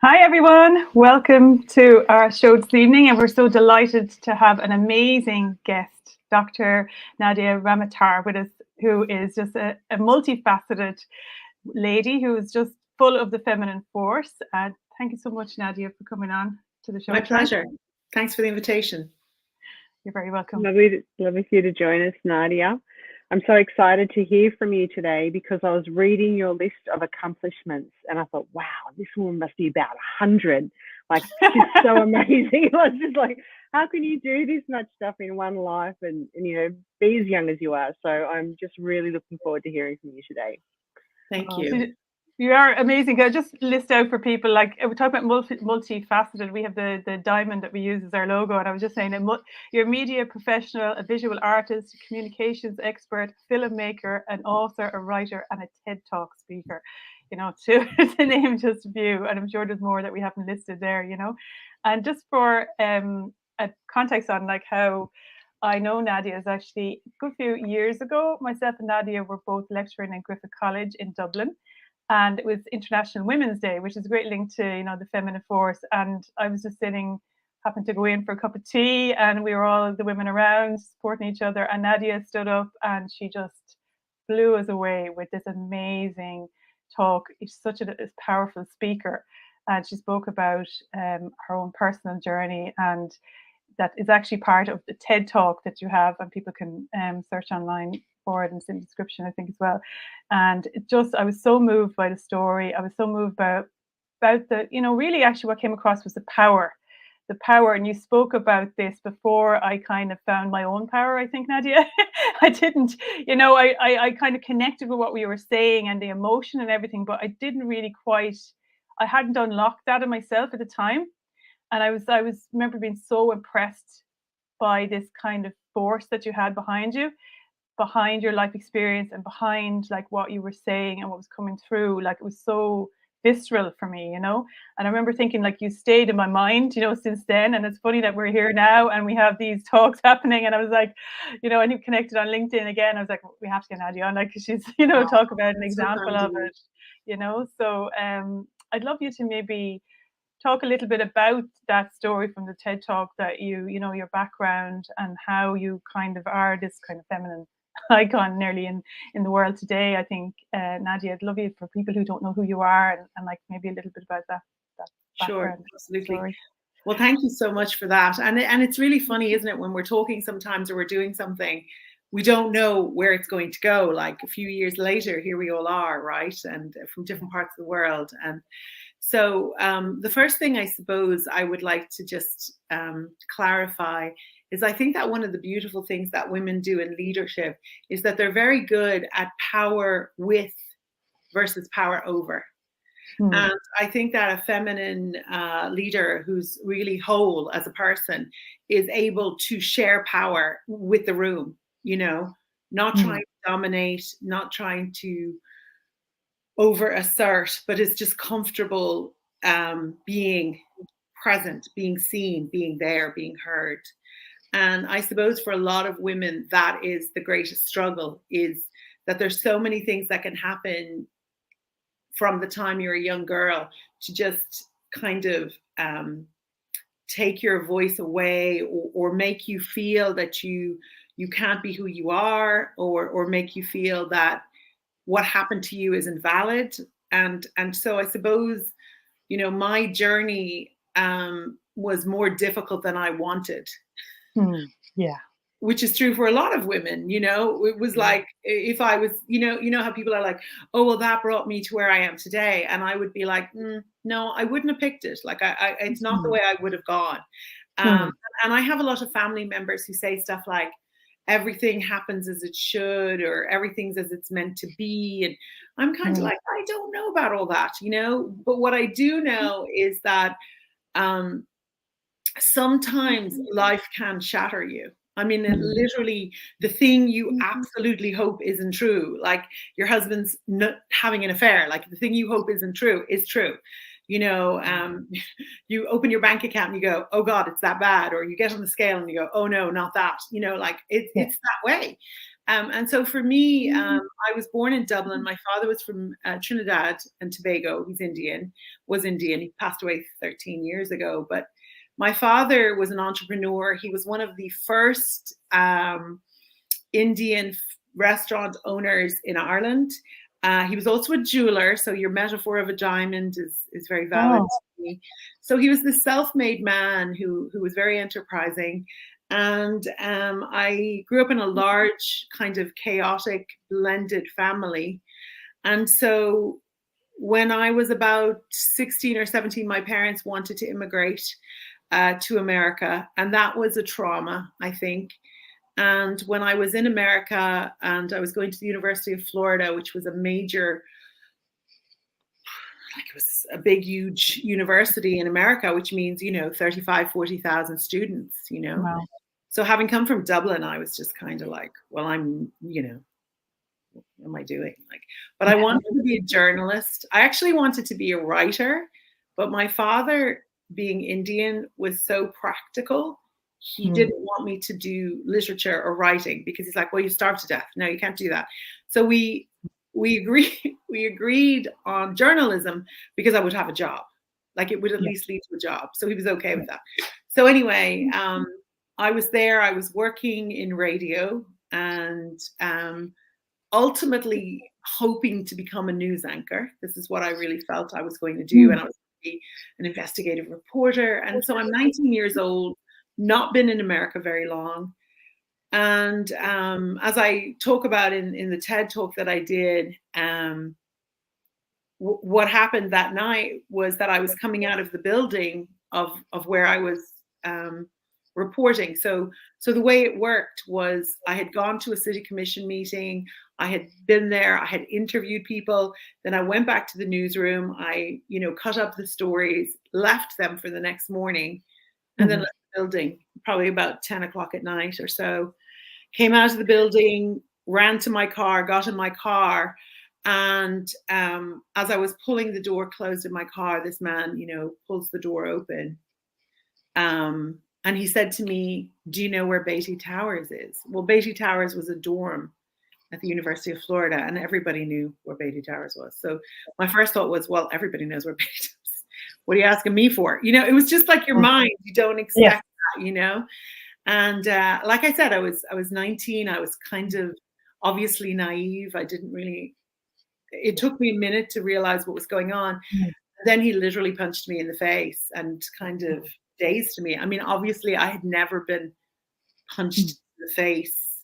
Hi everyone, welcome to our show this evening, and we're so delighted to have an amazing guest, Dr. Nadia Ramoutar, with us, who is just a multifaceted lady who is just full of the feminine force. And thank you so much, Nadia, for coming on to the show My tonight. pleasure. Thanks for the invitation. You're very welcome. Lovely for you to join us, Nadia. I'm so excited to hear from you today because I was reading your list of accomplishments and I thought, wow, this woman must be about 100. Like, she's so amazing. I was just like, how can you do this much stuff in one life and be as young as you are? So I'm just really looking forward to hearing from you today. Thank you. You are amazing. I'll just list out for people, like we talk about multifaceted. We have the diamond that we use as our logo. And I was just saying that you're a media professional, a visual artist, communications expert, filmmaker, an author, a writer, and a TED Talk speaker, to name just a few. And I'm sure there's more that we haven't listed there, And just for a context on like how I know Nadia is actually a good few years ago, myself and Nadia were both lecturing in Griffith College in Dublin. And it was International Women's Day, which is a great link to, the feminine force. And I was just happened to go in for a cup of tea, and we were all the women around supporting each other. And Nadia stood up and she just blew us away with this amazing talk. She's such a powerful speaker. And she spoke about her own personal journey, and that is actually part of the TED Talk that you have, and people can search online for it, and it's in the description, I think, as well. And I was so moved by the story. I was so moved about the, really actually what came across was the power. And you spoke about this before I kind of found my own power, I think, Nadia. I didn't, I kind of connected with what we were saying and the emotion and everything, but I didn't really I hadn't unlocked that in myself at the time. And I remember being so impressed by this kind of force that you had behind your life experience, and behind like what you were saying and what was coming through. Like, it was so visceral for me, And I remember thinking, like, you stayed in my mind, since then. And it's funny that we're here now and we have these talks happening. And I was like, and you connected on LinkedIn again. I was like, we have to get Nadia on, like, she's, talk about an example of it, So I'd love you to maybe talk a little bit about that story from the TED Talk, that your background and how you kind of are this kind of feminine icon nearly in the world today. I think, Nadia, I'd love you, for people who don't know who you are, and like maybe a little bit about that Sure, absolutely. Story. Well, thank you so much for that. And it's really funny, isn't it, when we're talking sometimes, or we're doing something, we don't know where it's going to go. Like, a few years later, here we all are, right? And from different parts of the world. And so the first thing I suppose I would like to just clarify is, I think that one of the beautiful things that women do in leadership is that they're very good at power with versus power over. And I think that a feminine leader who's really whole as a person is able to share power with the room, not trying to dominate, not trying to over assert, but is just comfortable being present, being seen, being there, being heard. And I suppose for a lot of women, that is the greatest struggle, is that there's so many things that can happen from the time you're a young girl to just kind of take your voice away, or make you feel that you can't be who you are, or make you feel that what happened to you isn't valid. And so I suppose, my journey was more difficult than I wanted. Yeah. Which is true for a lot of women, it was like, if I was, how people are like, oh, well, that brought me to where I am today. And I would be like, no, I wouldn't have picked it. Like, it's not the way I would have gone. And I have a lot of family members who say stuff like, everything happens as it should, or everything's as it's meant to be. And I'm kind of like, I don't know about all that, but what I do know is that sometimes life can shatter you. I mean, literally, the thing you absolutely hope isn't true, like your husband's not having an affair, like the thing you hope isn't true is true. You open your bank account and you go, oh God, it's that bad. Or you get on the scale and you go, oh no, not that. Like it's that way. And so for me, I was born in Dublin. My father was from Trinidad and Tobago. He's Indian, was Indian. He passed away 13 years ago. But my father was an entrepreneur. He was one of the first Indian restaurant owners in Ireland. He was also a jeweler. So your metaphor of a diamond is very valid to me. So he was this self-made man who was very enterprising. And I grew up in a large kind of chaotic blended family. And so when I was about 16 or 17, my parents wanted to immigrate to America. And that was a trauma, I think. And when I was in America and I was going to the University of Florida, which was a major, like it was a big, huge university in America, which means, 35, 40,000 students, Wow. So having come from Dublin, I was just kind of like, well, I'm, what am I doing? But I wanted to be a journalist. I actually wanted to be a writer, but my father, being Indian, was so practical. He didn't want me to do literature or writing because he's like, well, you starve to death. No, you can't do that. So we agreed on journalism because I would have a job. Like it would at least lead to a job. So he was okay with that. So anyway, I was there, I was working in radio and ultimately hoping to become a news anchor. This is what I really felt I was going to do. And I was going to be an investigative reporter. And so I'm 19 years old, not been in America very long. And as I talk about in the TED talk that I did, what happened that night was that I was coming out of the building of where I was reporting. So the way it worked was I had gone to a city commission meeting. I had been there. I had interviewed people. Then I went back to the newsroom. I, cut up the stories, left them for the next morning, and then left the building probably about 10 o'clock at night or so. Came out of the building, ran to my car, got in my car. And as I was pulling the door closed in my car, this man, pulls the door open. And he said to me, do you know where Beatty Towers is? Well, Beatty Towers was a dorm at the University of Florida, and everybody knew where Beatty Towers was. So my first thought was, well, everybody knows where Beatty Towers is. What are you asking me for? It was just like your mind. You don't expect that, And like I said, I was 19. I was kind of obviously naive. I didn't really, it took me a minute to realize what was going on. Then he literally punched me in the face and kind of dazed me. I mean, obviously I had never been punched in the face,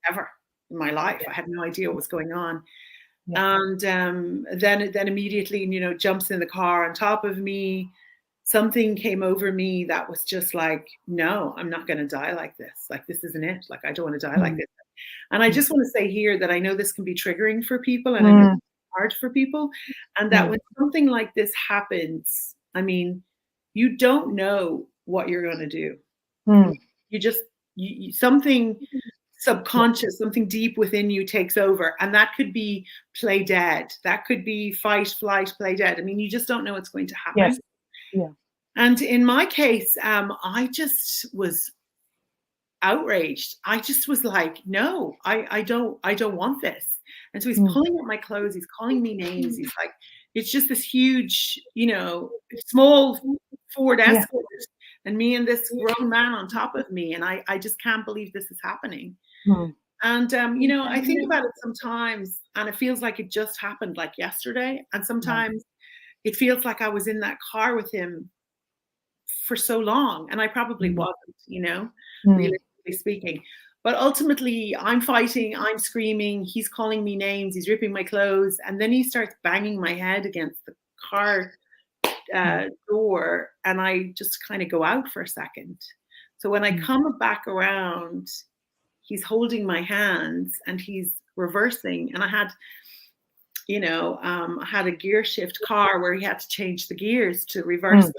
ever in my life. I had no idea what was going on. And then immediately, jumps in the car on top of me. Something came over me that was just like, no, I'm not going to die like this. Like, this isn't it. Like, I don't want to die like this. And I just want to say here that I know this can be triggering for people and I know it's hard for people. And that when something like this happens, I mean, you don't know what you're going to do. You just, something subconscious, something deep within you takes over. And that could be play dead. That could be fight, flight, play dead. I mean, you just don't know what's going to happen. Yes. Yeah. And in my case, I just was outraged. I just was like, no, I don't want this. And so he's pulling up my clothes. He's calling me names. He's like, it's just this huge, small Ford Escort and me and this grown man on top of me. And I just can't believe this is happening. And, I think about it sometimes and it feels like it just happened like yesterday. And sometimes it feels like I was in that car with him for so long. And I probably wasn't, realistically speaking. But ultimately, I'm fighting, I'm screaming, he's calling me names, he's ripping my clothes. And then he starts banging my head against the car door. And I just kind of go out for a second. So when I come back around, he's holding my hands and he's reversing. And I had, I had a gear shift car where he had to change the gears to reverse back.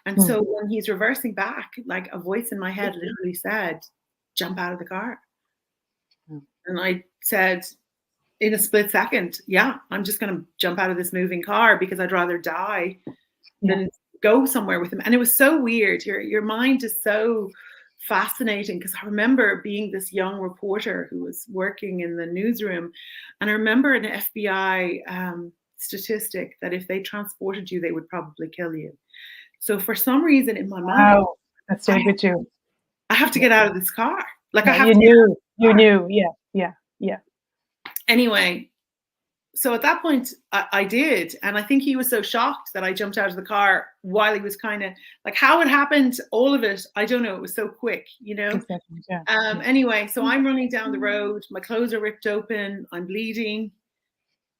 And so when he's reversing back, like a voice in my head literally said, jump out of the car. And I said in a split second, yeah, I'm just going to jump out of this moving car because I'd rather die than go somewhere with him. And it was so weird. Your mind is so fascinating because I remember being this young reporter who was working in the newsroom, and I remember an FBI statistic that if they transported you, they would probably kill you. So for some reason in my mind, that stayed with you. I have to get out of this car. Like I have you to knew, you knew, yeah. Anyway, so at that point I did, and I think he was so shocked that I jumped out of the car while he was kind of like, how it happened, all of it, I don't know. It was so quick, you know. Exactly, yeah. Anyway, so I'm running down the road. My clothes are ripped open. I'm bleeding.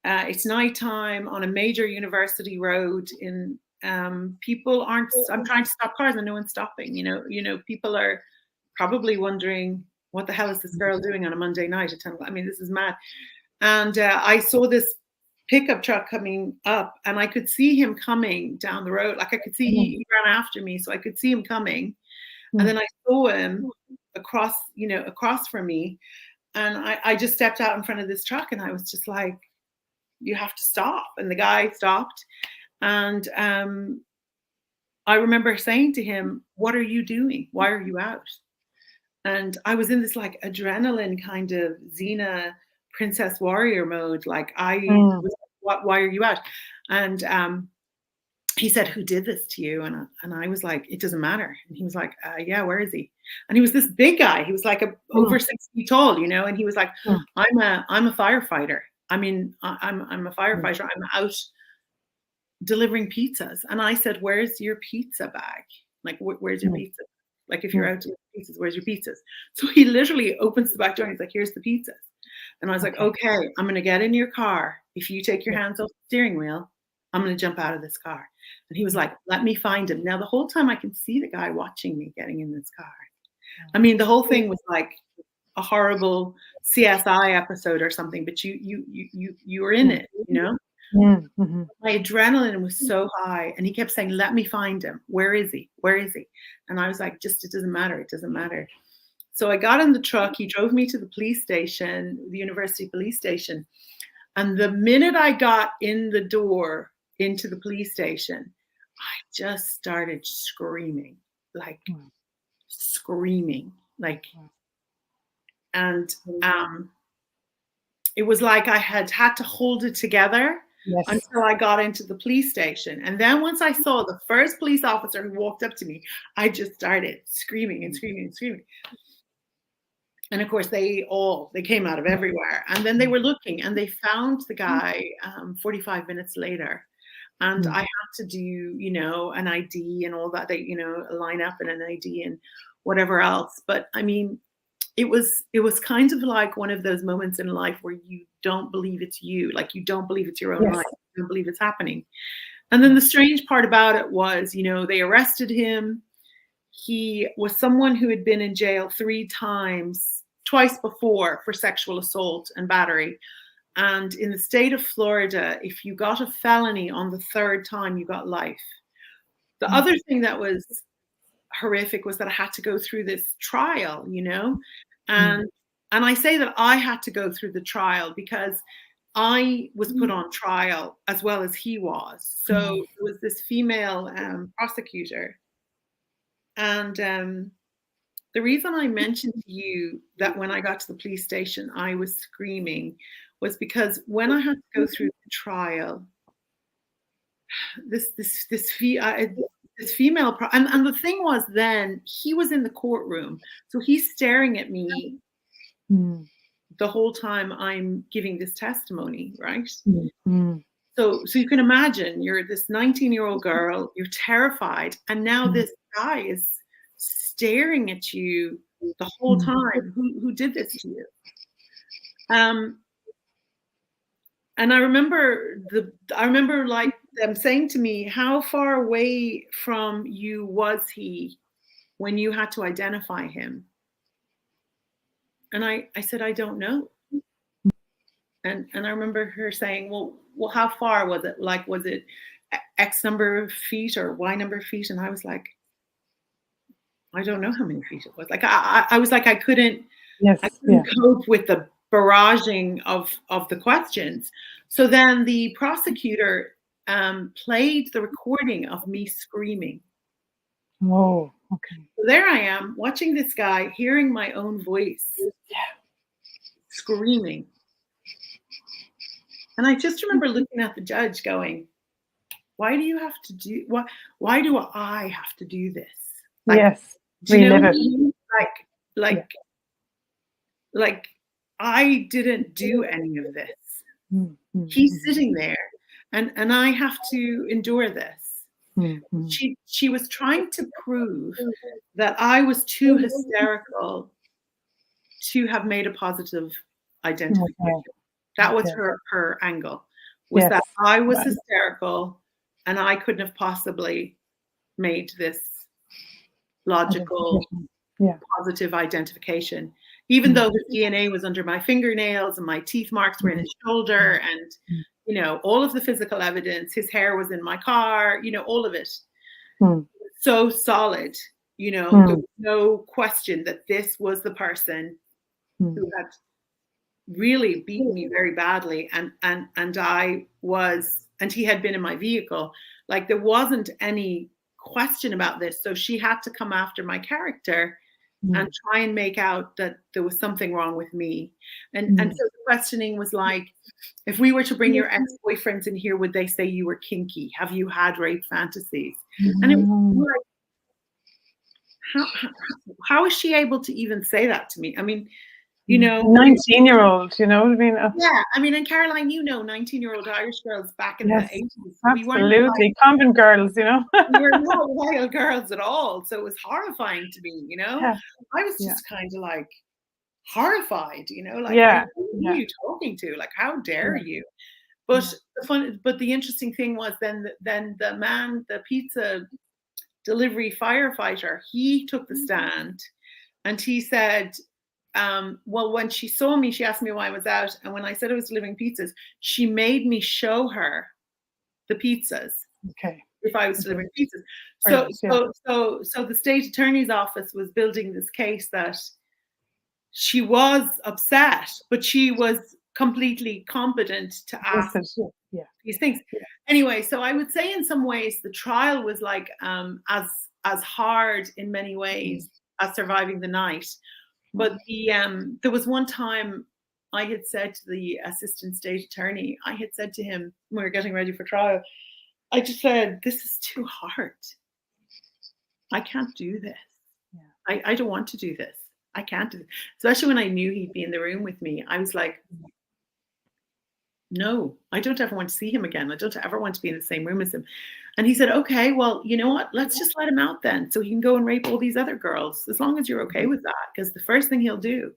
It's nighttime on a major university road. In people aren't. I'm trying to stop cars and no one's stopping. You know, people are probably wondering what the hell is this girl doing on a Monday night at 10 o'clock? I mean, this is mad. And I saw this pickup truck coming up, and I could see him coming down the road. Like I could see he ran after me, so I could see him coming. And then I saw him across from me, and I just stepped out in front of this truck, and I was just like, "You have to stop." And the guy stopped, and I remember saying to him, "What are you doing? Why are you out?" And I was in this like adrenaline kind of Xena princess warrior mode. Like was, why are you out? And he said, "Who did this to you?" And I was like, "It doesn't matter." And he was like, "Yeah, where is he?" And he was this big guy. He was like over 6 feet tall, you know. And he was like, I'm a firefighter. I mean, I'm a firefighter. I'm out delivering pizzas." And I said, "Where's your pizza bag? Like, where's your pizza? Like, if you're out delivering pizzas, where's your pizzas?" So he literally opens the back door and he's like, "Here's the pizzas." And I was like, "Okay, I'm going to get in your car. If you take your hands off the steering wheel, I'm going to jump out of this car." And he was like, "Let me find him." Now, the whole time I can see the guy watching me getting in this car. I mean, the whole thing was like a horrible CSI episode or something, but you were in it, you know? My adrenaline was so high, and he kept saying, "Let me find him. Where is he? Where is he?" And I was like, "Just, it doesn't matter. It doesn't matter." So I got in the truck. He drove me to the police station, the university police station. And the minute I got in the door into the police station, I just started screaming, like screaming, like, and it was like I had to hold it together until I got into the police station. And then once I saw the first police officer who walked up to me, I just started screaming and screaming and screaming. And of course, they came out of everywhere. And then they were looking, and they found the guy 45 minutes later. And I had to do, you know, an ID and all that, you know, a line up and an ID and whatever else. But I mean, it was kind of like one of those moments in life where you don't believe it's you, like you don't believe it's your own life, you don't believe it's happening. And then the strange part about it was, you know, they arrested him. He was someone who had been in jail 3 times, twice before, for sexual assault and battery. And in the state of Florida, if you got a felony on the 3rd time, you got life. The other thing that was horrific was that I had to go through this trial, you know, and I say that I had to go through the trial because I was put on trial as well as he was. So there was this female prosecutor, and the reason I mentioned to you that when I got to the police station I was screaming was because when I had to go through the trial, this female, and the thing was, then he was in the courtroom, so he's staring at me the whole time I'm giving this testimony, right? So you can imagine, you're this 19-year-old girl, you're terrified, and now this guy is staring at you the whole time. Who did this to you? And I remember like them saying to me, "How far away from you was he when you had to identify him?" And I said, "I don't know." And I remember her saying, well, how far was it? Like, was it X number of feet or Y number of feet? And I was like, I don't know how many feet it was. Like, I was like, I couldn't cope with the barraging of the questions. So then the prosecutor played the recording of me screaming. Oh, Okay. So there I am watching this guy, hearing my own voice, screaming. And I just remember looking at the judge going, why do you have to do, why do I have to do this? Like, yes. do you know Relive what I it. mean? Like I didn't do any of this. Mm-hmm. He's sitting there and I have to endure this. Mm-hmm. She was trying to prove that I was too hysterical to have made a positive identification. Okay. That was her angle, was Yes. that I was hysterical and I couldn't have possibly made this logical, positive identification, even though the DNA was under my fingernails and my teeth marks were in his shoulder and, you know, all of the physical evidence, his hair was in my car, you know, all of it. So solid, you know, there was no question that this was the person who had really beaten me very badly, and I was, and he had been in my vehicle. Like there wasn't any question about this. So she had to come after my character and try and make out that there was something wrong with me. And so the questioning was like, if we were to bring your ex-boyfriends in here, would they say you were kinky? Have you had rape fantasies? And it was like, how is she able to even say that to me? I mean, you know, 19-year-old, you know what I mean? Yeah, I mean, and Caroline, you know, 19-year-old Irish girls back in the 80s. Absolutely, convent girls, you know. We were not wild girls at all, so it was horrifying to me, you know. Yeah. I was just kind of like horrified, you know, like, who are you talking to? Like, how dare you? But the interesting thing was then the man, the pizza delivery firefighter, he took the stand, and he said, well, when she saw me, she asked me why I was out. And when I said I was delivering pizzas, she made me show her the pizzas. Okay. If I was delivering pizzas. So the state attorney's office was building this case that she was upset, but she was completely competent to ask these things. Anyway, so I would say in some ways the trial was like as hard in many ways as surviving the night. But there was one time I had said to the assistant state attorney, I had said to him when we were getting ready for trial, I just said, this is too hard. I can't do this. I don't want to do this. I can't do this. Especially when I knew he'd be in the room with me. I was like, no, I don't ever want to see him again. I don't ever want to be in the same room as him. And he said, okay, well, you know what? Let's just let him out then. So he can go and rape all these other girls, as long as you're okay with that. Because the first thing he'll do,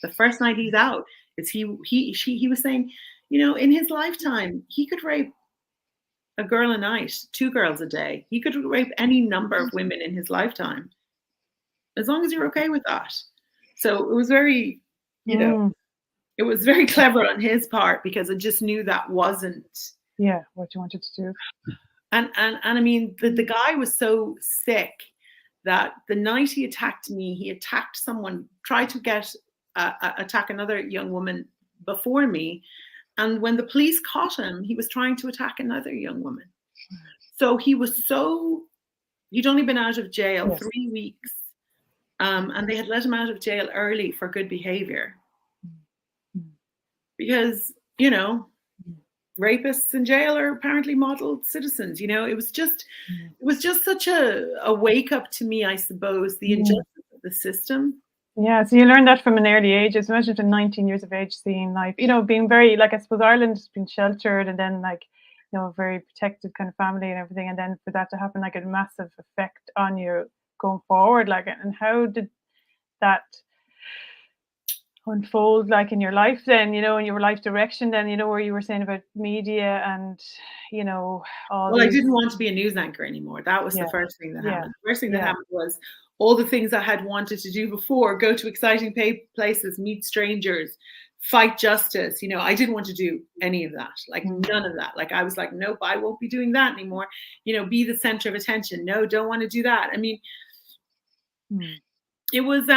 the first night he's out, is he was saying, you know, in his lifetime, he could rape a girl a night, 2 girls a day. He could rape any number of women in his lifetime, as long as you're okay with that. So it was very, you know, it was very clever on his part, because I just knew that wasn't what you wanted to do. And I mean, the guy was so sick that the night he attacked me, he attacked someone, tried to attack another young woman before me. And when the police caught him, he was trying to attack another young woman. So he was he'd only been out of jail 3 weeks. And they had let him out of jail early for good behavior. Because, you know, rapists in jail are apparently model citizens. You know, it was just such a wake up to me, I suppose, the injustice of the system. Yeah, so you learned that from an early age. Imagine at 19 years of age, seeing life, you know, being very, like, I suppose Ireland has been sheltered, and then, like, you know, very protected kind of family and everything, and then for that to happen, like, a massive effect on you going forward, like, and how did that unfold, like, in your life then, you know, in your life direction then, you know, where you were saying about media and, you know, all I didn't want to be a news anchor anymore. That was the first thing that happened. The first thing that happened was all the things I had wanted to do before: go to exciting places, meet strangers, fight justice. You know, I didn't want to do any of that, like none of that. Like, I was like, nope, I won't be doing that anymore. You know, be the center of attention. No, don't want to do that. I mean, it was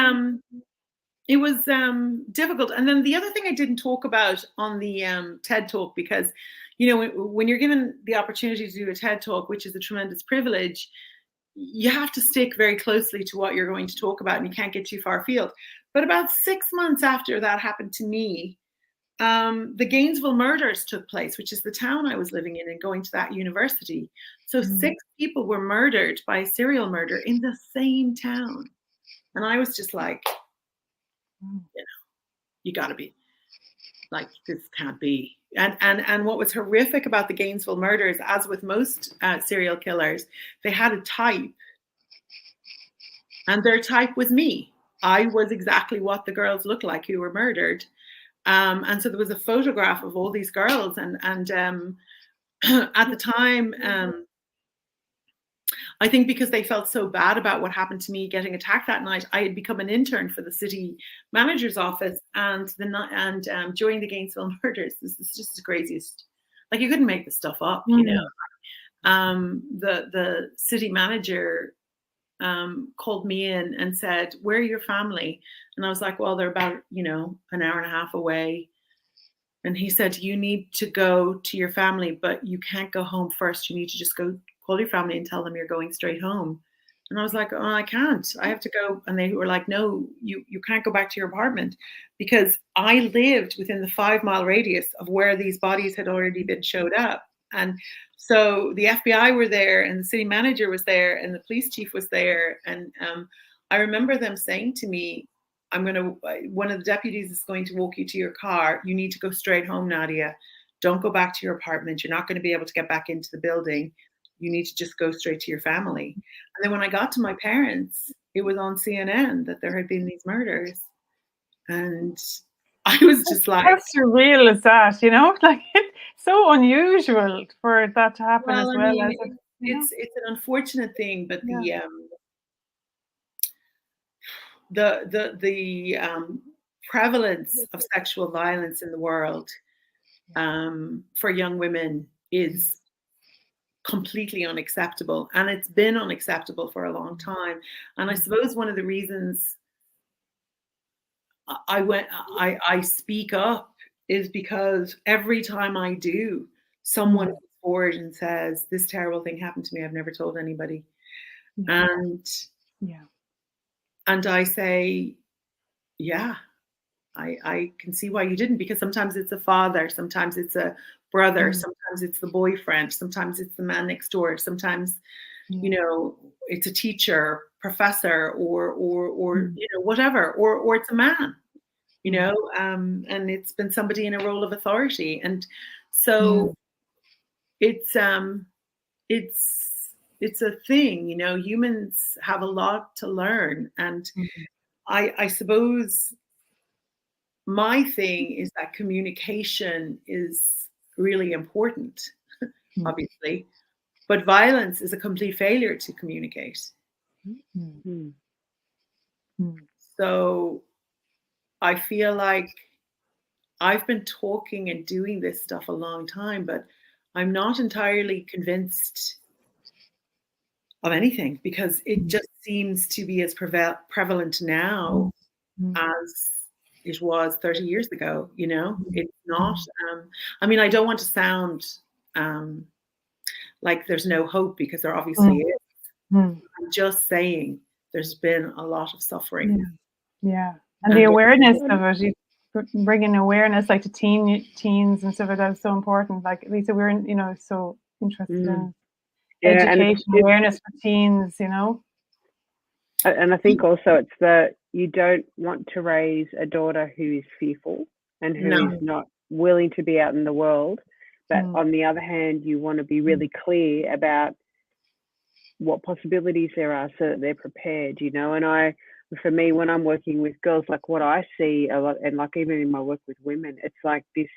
difficult. And then the other thing I didn't talk about on the TED Talk, because, you know, when you're given the opportunity to do a TED Talk, which is a tremendous privilege, you have to stick very closely to what you're going to talk about, and you can't get too far afield. But about 6 months after that happened to me, the Gainesville murders took place, which is the town I was living in and going to that university. So 6 people were murdered by a serial murder in the same town. And I was just like, you know, you got to be like, this can't be. And what was horrific about the Gainesville murders, as with most serial killers, they had a type. And their type was me. I was exactly what the girls looked like who were murdered. And so there was a photograph of all these girls. And at the time, I think because they felt so bad about what happened to me getting attacked that night, I had become an intern for the city manager's office. And during the Gainesville murders, this is just the craziest. Like, you couldn't make this stuff up, you know. The city manager called me in and said, "Where are your family?" And I was like, "Well, they're about, an hour and a half away." And he said, "You need to go to your family, but you can't go home first. You need to just go call your family and tell them you're going straight home." And I was like, "Oh, I can't. I have to go." And they were like, "No, you can't go back to your apartment," because I lived within the 5-mile radius of where these bodies had already been showed up. And so the FBI were there, and the city manager was there, and the police chief was there. And I remember them saying to me, one of the deputies is going to walk you to your car. You need to go straight home, Nadia. Don't go back to your apartment. You're not going to be able to get back into the building. You need to just go straight to your family. And then when I got to my parents, it was on CNN that there had been these murders. And I was just like, how surreal is that, like, it's so unusual for that to happen. Well, as well. It's an unfortunate thing, but the prevalence of sexual violence in the world for young women is completely unacceptable, and it's been unacceptable for a long time. And I suppose one of the reasons I speak up is because every time I do, someone comes forward and says, "This terrible thing happened to me. I've never told anybody." And I say, "Yeah, I can see why you didn't," because sometimes it's a father, sometimes it's a brother, sometimes it's the boyfriend, sometimes it's the man next door, sometimes it's a teacher, professor, or whatever, or it's a man, and it's been somebody in a role of authority. And so it's a thing, humans have a lot to learn. And I suppose my thing is that communication is really important, obviously, but violence is a complete failure to communicate. So I feel like I've been talking and doing this stuff a long time, but I'm not entirely convinced of anything, because it just seems to be as prevalent now as it was 30 years ago. It's not. I mean, I don't want to sound like there's no hope, because there obviously is. I'm just saying there's been a lot of suffering. And the awareness of it, bringing awareness, like to teens and stuff like that, is so important. Like Lisa, we're so interested in education, awareness for teens. And I think also it's that you don't want to raise a daughter who is fearful and who is not willing to be out in the world. But on the other hand, you want to be really clear about what possibilities there are so that they're prepared, And for me, when I'm working with girls, like what I see a lot, and like even in my work with women, it's like this,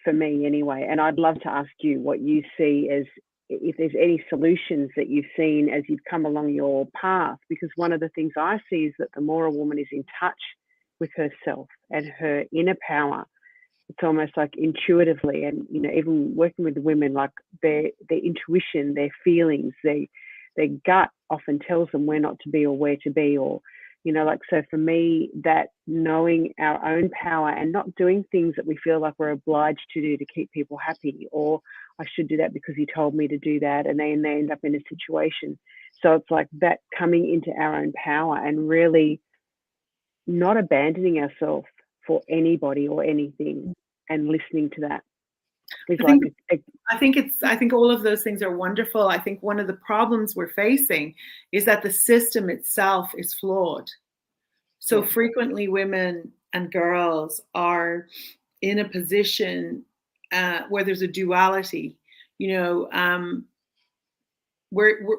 for me anyway. And I'd love to ask you what you see as, if there's any solutions that you've seen as you've come along your path, because one of the things I see is that the more a woman is in touch with herself and her inner power, it's almost like intuitively, and even working with the women, like their intuition, their feelings, their gut often tells them where not to be or where to be, or so for me, that knowing our own power and not doing things that we feel like we're obliged to do to keep people happy, or I should do that because he told me to do that, and then they end up in a situation. So it's like that coming into our own power and really not abandoning ourselves for anybody or anything, and listening to that. I think all of those things are wonderful. I think one of the problems we're facing is that the system itself is flawed. So frequently women and girls are in a position where there's a duality. We're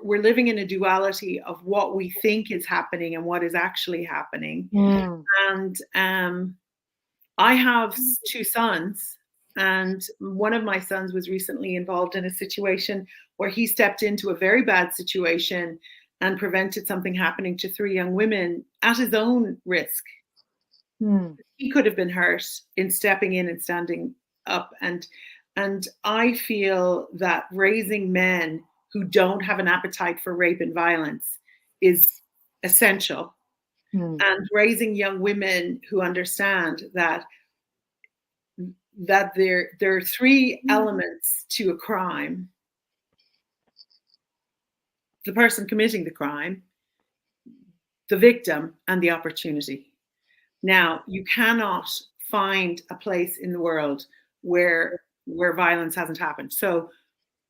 living in a duality of what we think is happening and what is actually happening. And I have 2 sons, and one of my sons was recently involved in a situation where he stepped into a very bad situation and prevented something happening to 3 young women at his own risk. He could have been hurt in stepping in and standing up. And I feel that raising men who don't have an appetite for rape and violence is essential. And raising young women who understand that there are 3 elements to a crime: the person committing the crime, the victim, and the opportunity. Now, you cannot find a place in the world where violence hasn't happened. So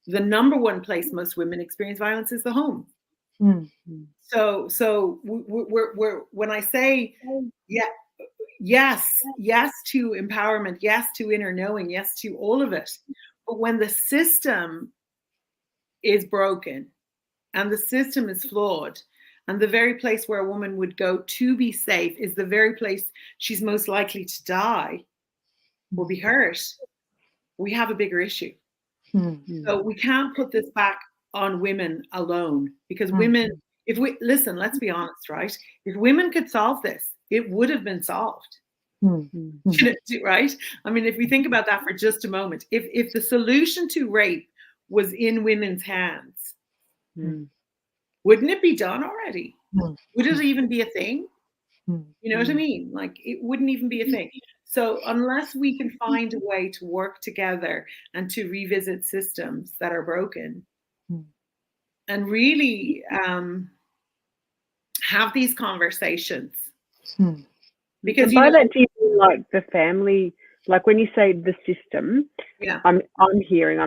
the number one place most women experience violence is the home. So we're when I say yes to empowerment, yes to inner knowing, yes to all of it, but when the system is broken and the system is flawed, and the very place where a woman would go to be safe is the very place she's most likely to die or be hurt, we have a bigger issue. So we can't put this back on women alone, because women, let's be honest, right? If women could solve this, it would have been solved. Right? I mean, if we think about that for just a moment, if the solution to rape was in women's hands, wouldn't it be done already? Would it even be a thing? You know what I mean? Like, it wouldn't even be a thing. So unless we can find a way to work together and to revisit systems that are broken and really have these conversations. Because by that, do you mean like the family, like when you say the system, I'm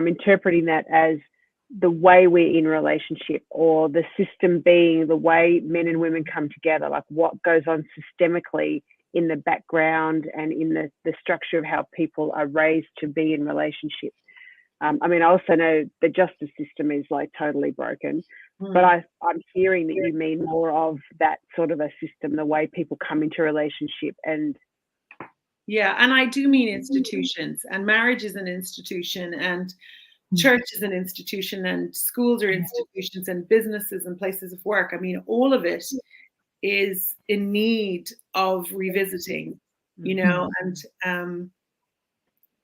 interpreting that as the way we're in relationship, or the system being the way men and women come together, like what goes on systemically in the background and in the structure of how people are raised to be in relationship. I mean, I also know the justice system is like totally broken, but I'm hearing that you mean more of that sort of a system, the way people come into relationship. And and I do mean institutions, and marriage is an institution, and church is an institution, and schools are institutions, and businesses and places of work. I mean, all of it is in need of revisiting, and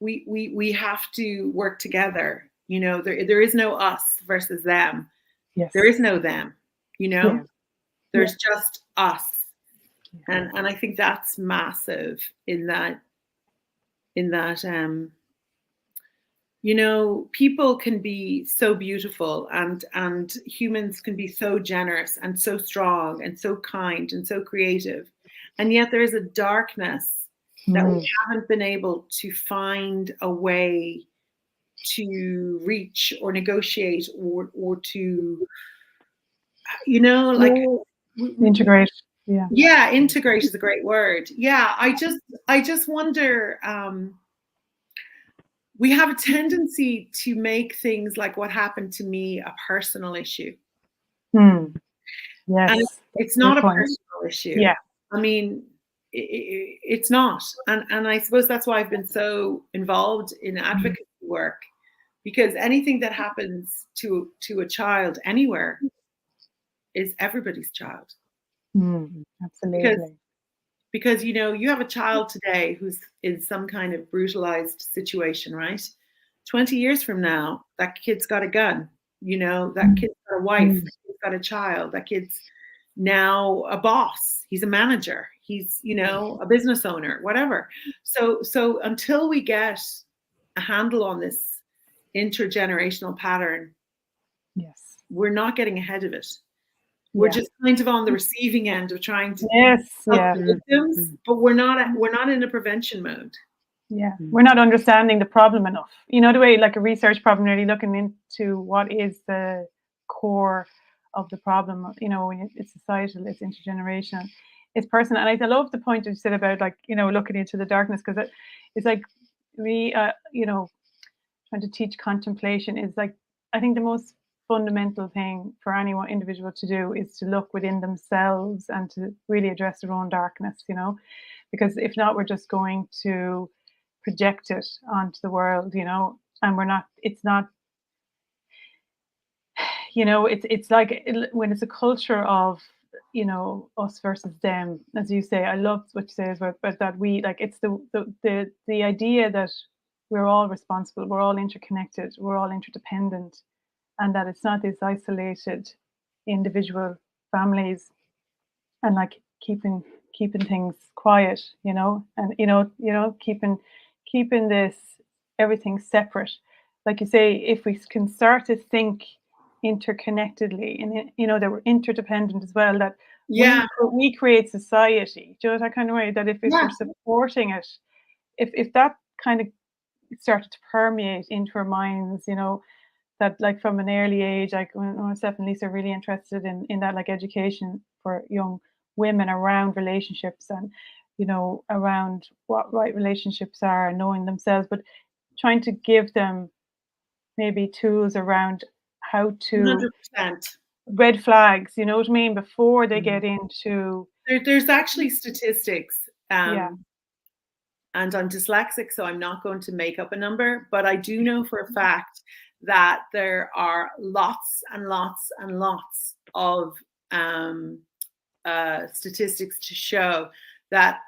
we have to work together. There is no us versus them. There is no them. There's just us, and I think that's massive in that. People can be so beautiful, and humans can be so generous and so strong and so kind and so creative. And yet there is a darkness that we haven't been able to find a way to reach or negotiate or to, integrate. Integrate is a great word. I just wonder, we have a tendency to make things like what happened to me a personal issue. Yes. And it's not a personal issue. I mean, it's not. And I suppose that's why I've been so involved in advocacy work, because anything that happens to a child anywhere is everybody's child. Absolutely. Because you have a child today who's in some kind of brutalized situation, right? 20 years from now, that kid's got a gun, that kid's got a wife, that kid's got a child, that kid's now a boss, he's a manager, he's a business owner, whatever. So until we get a handle on this intergenerational pattern, we're not getting ahead of it. We're just kind of on the receiving end of trying to help victims, but we're not in a prevention mode. Yeah, we're not understanding the problem enough. You know, the way like a research problem, really looking into what is the core of the problem. You know, it's societal, it's intergenerational, it's personal. And I love the point you said about, like, you know, looking into the darkness, because it's like we, you know, trying to teach contemplation is like, I think the most fundamental thing for any one individual to do is to look within themselves and to really address their own darkness, you know, because if not, we're just going to project it onto the world, you know, and it's not, you know, it's like when it's a culture of, you know, us versus them, as you say. I love what you say about that. We like, it's the idea that we're all responsible, we're all interconnected, we're all interdependent, and that it's not these isolated individual families and like keeping things quiet, you know, and you know keeping this everything separate. Like you say, if we can start to think interconnectedly, and you know that we're interdependent as well, that we create society. Do you know that kind of way? That if we're supporting it, if that kind of started to permeate into our minds, you know, that like from an early age, like when myself and Lisa are really interested in that, like education for young women around relationships, and you know, around what right relationships are and knowing themselves, but trying to give them maybe tools around how to 100%. red flags, you know what I mean, before they get into there's actually statistics, and I'm dyslexic, so I'm not going to make up a number, but I do know for a fact that there are lots and lots and lots of statistics to show that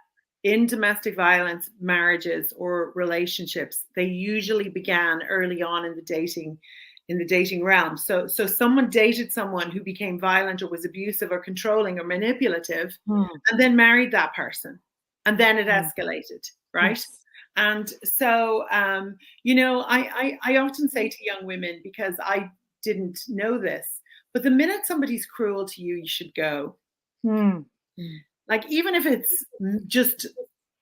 in domestic violence marriages or relationships, they usually began early on in the dating realm. So someone dated someone who became violent or was abusive or controlling or manipulative, and then married that person, and then it escalated, right? Yes. And so, you know, I often say to young women, because I didn't know this, but the minute somebody's cruel to you, you should go. Like, even if it's just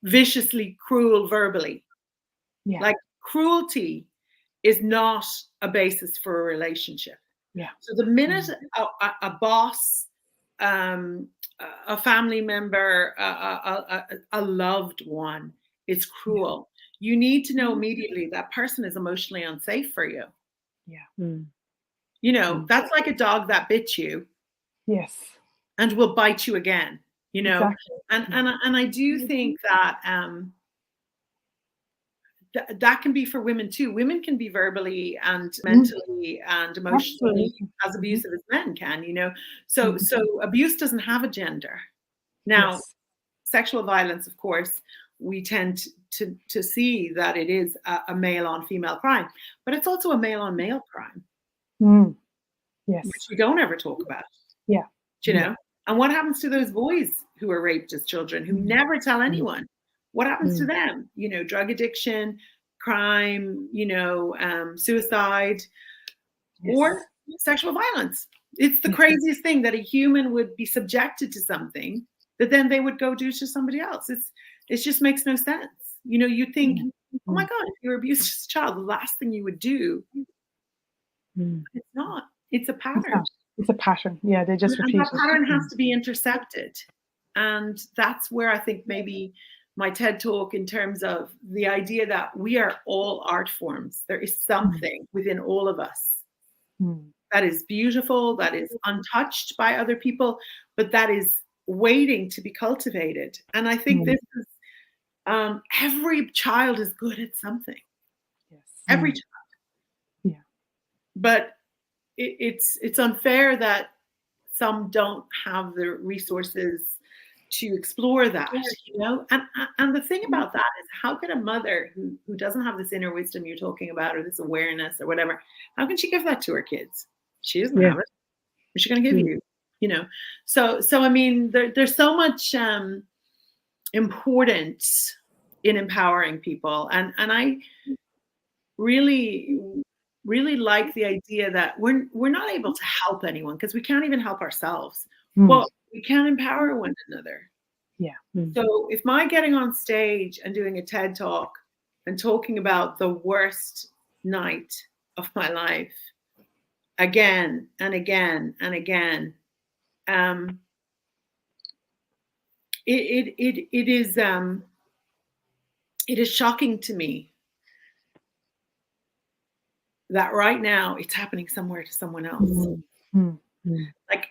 viciously cruel verbally, like cruelty is not a basis for a relationship. So the minute a boss, a family member, a loved one is cruel, you need to know immediately that person is emotionally unsafe for you. You know, that's like a dog that bit you. Yes. And will bite you again, you know. Exactly. And I do think that that can be for women too. Women can be verbally and mentally and emotionally as abusive as men can, you know. So abuse doesn't have a gender. Now, sexual violence, of course, we tend to see that it is a male on female crime, but it's also a male on male crime. Which we don't ever talk about. You know. And what happens to those boys who are raped as children, who never tell anyone? What happens to them? You know, drug addiction, crime, you know, suicide, or sexual violence. It's the craziest thing that a human would be subjected to something that then they would go do to somebody else. It just makes no sense. You know, you think, oh my God, if you're abused as a child, the last thing you would do. It's not. It's a pattern. It's a pattern. Yeah, they just repeat it. That pattern has to be intercepted. And that's where I think maybe my TED talk, in terms of the idea that we are all art forms. There is something within all of us that is beautiful, that is untouched by other people, but that is waiting to be cultivated. And I think this is, every child is good at something. Every child. But it's unfair that some don't have the resources to explore that, you know. And the thing about that is, how can a mother who doesn't have this inner wisdom you're talking about, or this awareness or whatever, how can she give that to her kids? She doesn't have it. What's she going to give you? You know. So I mean, there's so much importance in empowering people, and I really really like the idea that we're not able to help anyone because we can't even help ourselves, but we can empower one another. Yeah. So if my getting on stage and doing a TED talk and talking about the worst night of my life again and again and again, it is shocking to me that right now it's happening somewhere to someone else. Like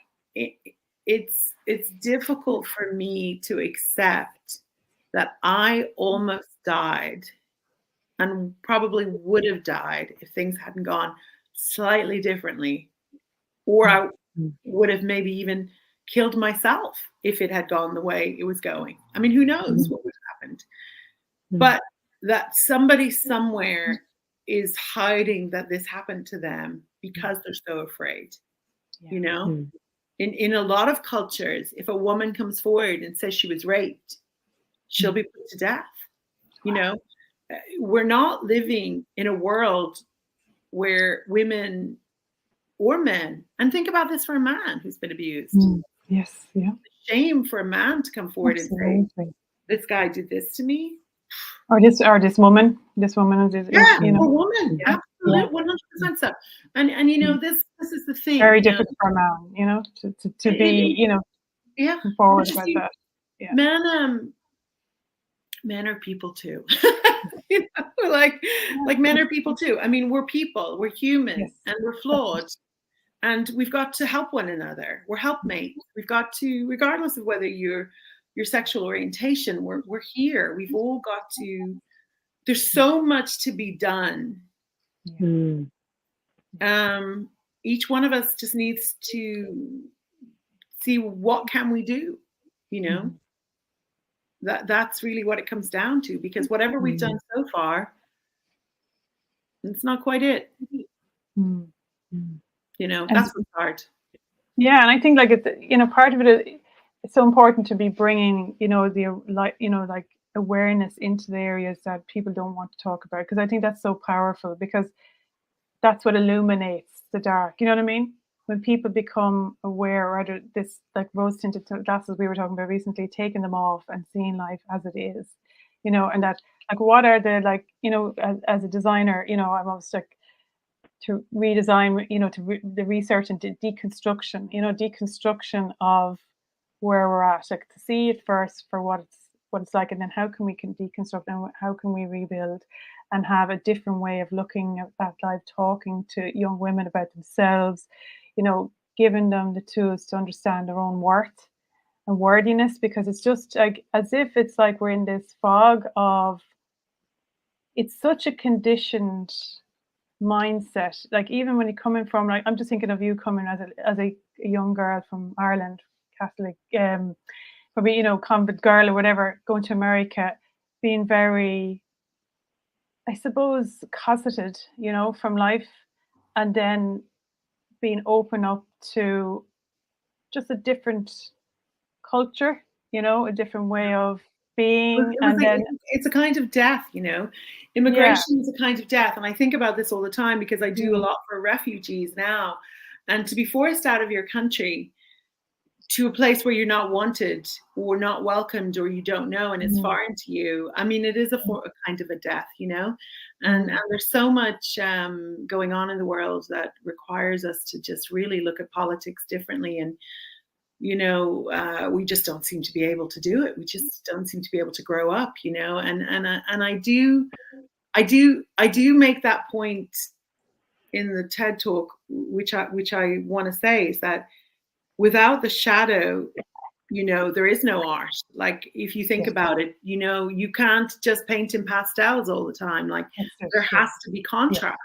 it's difficult for me to accept that I almost died and probably would have died if things hadn't gone slightly differently, or I would have maybe even killed myself if it had gone the way it was going. I mean, who knows what would have happened? But that somebody somewhere is hiding that this happened to them because they're so afraid. You know, in a lot of cultures, if a woman comes forward and says she was raped, she'll be put to death. You know, we're not living in a world where women or men, and think about this for a man who's been abused. Yes, yeah. Shame for a man to come forward and say, "This guy did this to me," or this woman is, you know, a woman, absolutely, 100% so. And you know, this is the thing. Very different for a man, you know, to be, you know, come forward about that. Yeah. Men are people too. You know, like men are people too. I mean, we're people, we're human, and we're flawed. And we've got to help one another. We're helpmates. We've got to, regardless of whether your sexual orientation, we're here. We've all got to. There's so much to be done. Each one of us just needs to see what can we do. You know, that's really what it comes down to. Because whatever we've done so far, it's not quite it. You know, that's what's hard. Yeah, and I think like it's, you know, part of it, it's so important to be bringing, you know, like awareness into the areas that people don't want to talk about, because I think that's so powerful, because that's what illuminates the dark. You know what I mean? When people become aware, or this like rose-tinted glasses we were talking about recently, taking them off and seeing life as it is, you know, and that like what are the, like, you know, as a designer, you know, I'm almost like to redesign, you know, the research and deconstruction, you know, deconstruction of where we're at, like to see it first for what it's like, and then how can we deconstruct, and how can we rebuild and have a different way of looking at life, talking to young women about themselves, you know, giving them the tools to understand their own worth and worthiness, because it's just like as if it's like we're in this fog of, it's such a conditioned mindset. Like even when you're coming from, like I'm just thinking of you coming as a young girl from Ireland, Catholic, probably, you know, convent girl or whatever, going to America, being very, I suppose, cosseted, you know, from life, and then being open up to just a different culture, you know, a different way of being. And then it's a kind of death, you know. Immigration is a kind of death. And I think about this all the time because I do a lot for refugees now. And to be forced out of your country to a place where you're not wanted or not welcomed, or you don't know, and it's foreign to you. I mean, it is a kind of a death, you know. And there's so much going on in the world that requires us to just really look at politics differently. And you know, we just don't seem to be able to do it. We just don't seem to be able to grow up, you know. And I do make that point in the TED talk, which I want to say, is that without the shadow, you know, there is no art. Like if you think about it, you know, you can't just paint in pastels all the time. Like there has to be contrast.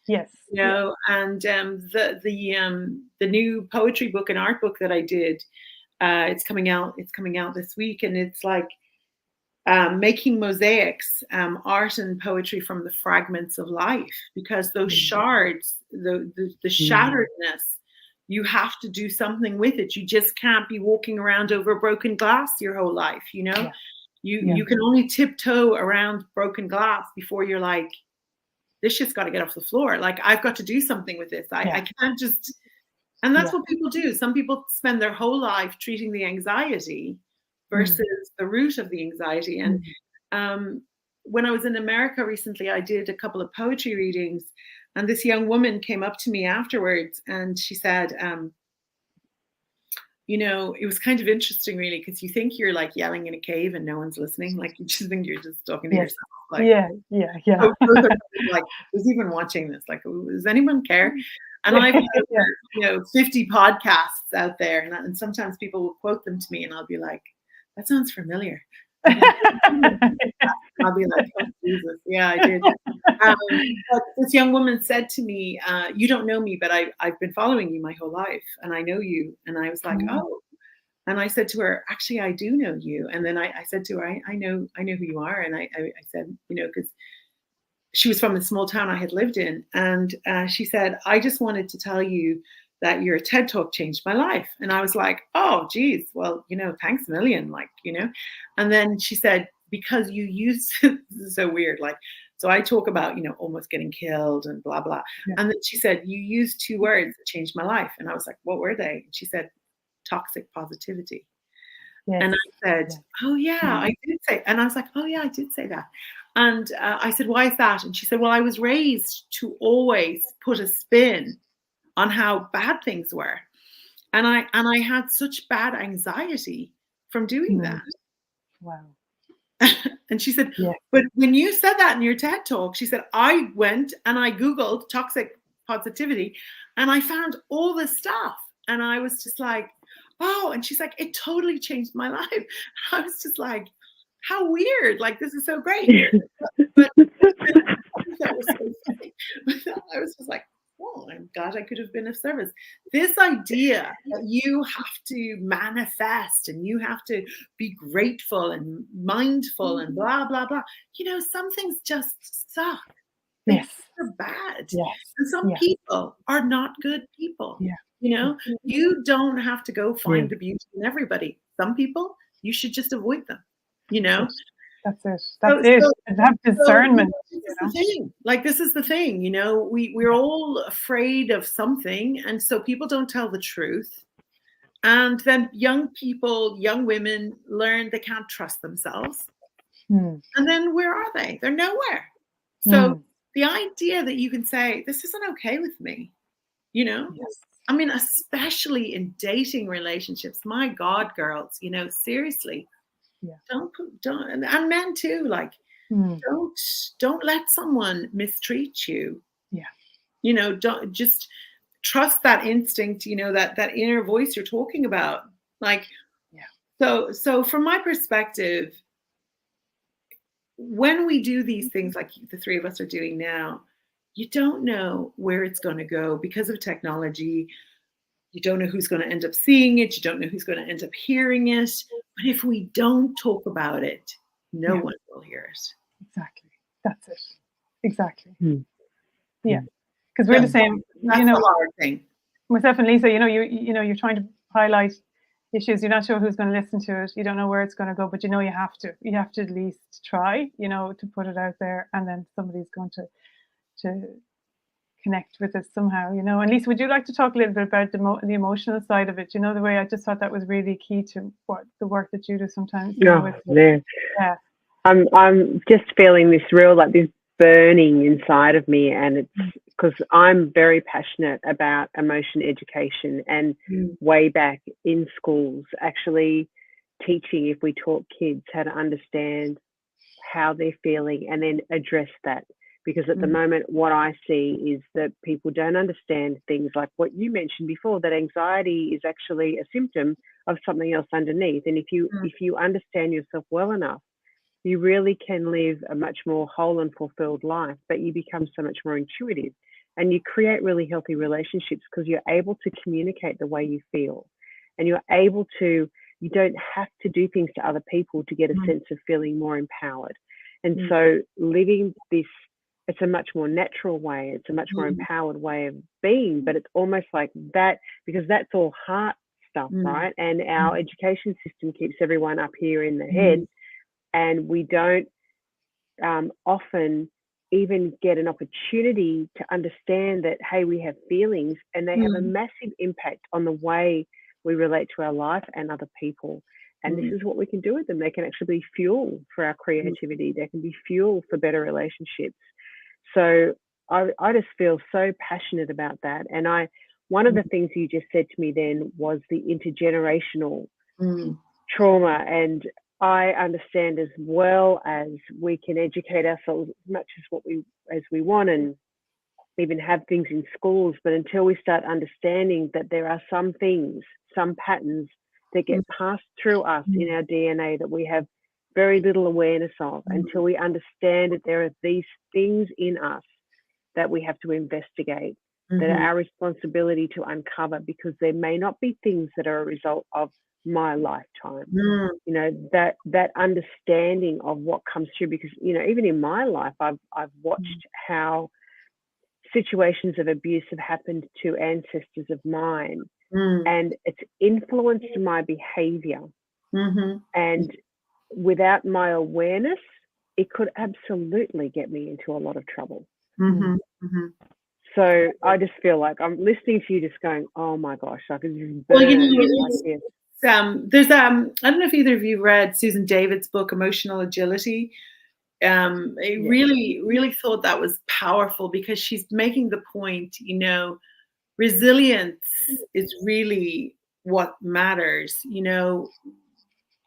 Yes. You know, and the new poetry book and art book that I did, it's coming out this week, and it's like making mosaics, art and poetry from the fragments of life, because those shards, the shatteredness, you have to do something with it. You just can't be walking around over broken glass your whole life, you know. You can only tiptoe around broken glass before you're like, this shit's got to get off the floor. Like, I've got to do something with this. I can't just, and that's what people do. Some people spend their whole life treating the anxiety versus the root of the anxiety. And when I was in America recently, I did a couple of poetry readings, and this young woman came up to me afterwards and she said, you know, it was kind of interesting, really, because you think you're like yelling in a cave and no one's listening. Like, you just think you're just talking to yourself. Like, like, who's even watching this? Like, does anyone care? And I've had, you know, 50 podcasts out there, and sometimes people will quote them to me, and I'll be like, that sounds familiar. I'll be like, oh, Jesus, yeah, I did. But this young woman said to me, you don't know me, but I've been following you my whole life, and I know you. And I was like, oh. And I said to her, actually, I do know you. And then I said to her, I know who you are. And I said, you know, because she was from a small town I had lived in. And she said, I just wanted to tell you that your TED Talk changed my life. And I was like, oh, geez, well, you know, thanks a million, like, you know. And then she said, because you use, this is so weird, like, so I talk about, you know, almost getting killed and blah, blah. Yeah. And then she said, you used 2 words that changed my life. And I was like, what were they? And she said, toxic positivity. Yes. And I said, oh, yeah, I did say. And I was like, oh, yeah, I did say that. And I said, why is that? And she said, well, I was raised to always put a spin on how bad things were. And I had such bad anxiety from doing that. Wow. And she said, but when you said that in your TED Talk, she said, I went and I Googled toxic positivity and I found all this stuff. And I was just like, oh, and she's like, it totally changed my life. I was just like, how weird. Like, this is so great. But that was so funny. I was just like, oh, I'm glad I could have been of service. This idea that you have to manifest and you have to be grateful and mindful and blah, blah, blah. You know, some things just suck. They're bad. And some people are not good people. You know, you don't have to go find the beauty in everybody. Some people, you should just avoid them, you know. That's it. That's it. And have discernment. So this is the thing. Like, this is the thing, you know, we're all afraid of something. And so people don't tell the truth. And then young people, young women learn they can't trust themselves. And then where are they? They're nowhere. So the idea that you can say, this isn't okay with me, you know, I mean, especially in dating relationships, my God, girls, you know, seriously. Don't and men too, like, don't let someone mistreat you. You know, don't just trust that instinct, you know, that inner voice you're talking about. Like, so from my perspective, when we do these things like the 3 of us are doing now, you don't know where it's going to go because of technology. You don't know who's going to end up seeing it. You don't know who's going to end up hearing it. But if we don't talk about it, no one will hear it. Exactly. That's it. Exactly. Yeah. Because we're the same. That's you know, a hard thing. Myself and Lisa, you know, you're trying to highlight issues. You're not sure who's going to listen to it. You don't know where it's going to go, but you know you have to. You have to at least try, you know, to put it out there, and then somebody's going to connect with us somehow, you know. And Lisa, would you like to talk a little bit about the emotional side of it? You know, the way I just thought that was really key to what the work that you do sometimes. I'm just feeling this real, like, this burning inside of me, and it's because I'm very passionate about emotion education, and way back in schools, actually teaching, if we taught kids how to understand how they're feeling and then address that. Because at the moment, what I see is that people don't understand things like what you mentioned before, that anxiety is actually a symptom of something else underneath. And if you understand yourself well enough, you really can live a much more whole and fulfilled life, but you become so much more intuitive and you create really healthy relationships because you're able to communicate the way you feel, and you don't have to do things to other people to get a sense of feeling more empowered. And so living this, it's a much more natural way. It's a much more empowered way of being, but it's almost like that, because that's all heart stuff, right? And our education system keeps everyone up here in the head, and we don't often even get an opportunity to understand that, hey, we have feelings, and they have a massive impact on the way we relate to our life and other people. And this is what we can do with them. They can actually be fuel for our creativity. They can be fuel for better relationships. So I just feel so passionate about that. And one of the things you just said to me then was the intergenerational trauma. And I understand as well as we can educate ourselves as much as we want and even have things in schools, but until we start understanding that there are some things, some patterns that get passed through us in our DNA that we have very little awareness of, until we understand that there are these things in us that we have to investigate, that are our responsibility to uncover, because there may not be things that are a result of my lifetime. You know, that understanding of what comes through, because, you know, even in my life, I've watched how situations of abuse have happened to ancestors of mine, and it's influenced my behavior. And without my awareness, it could absolutely get me into a lot of trouble. So I just feel like I'm listening to you just going, oh my gosh, I could just burn like this. There's I don't know if either of you read Susan David's book, Emotional Agility. I really thought that was powerful, because she's making the point, you know, resilience is really what matters. You know,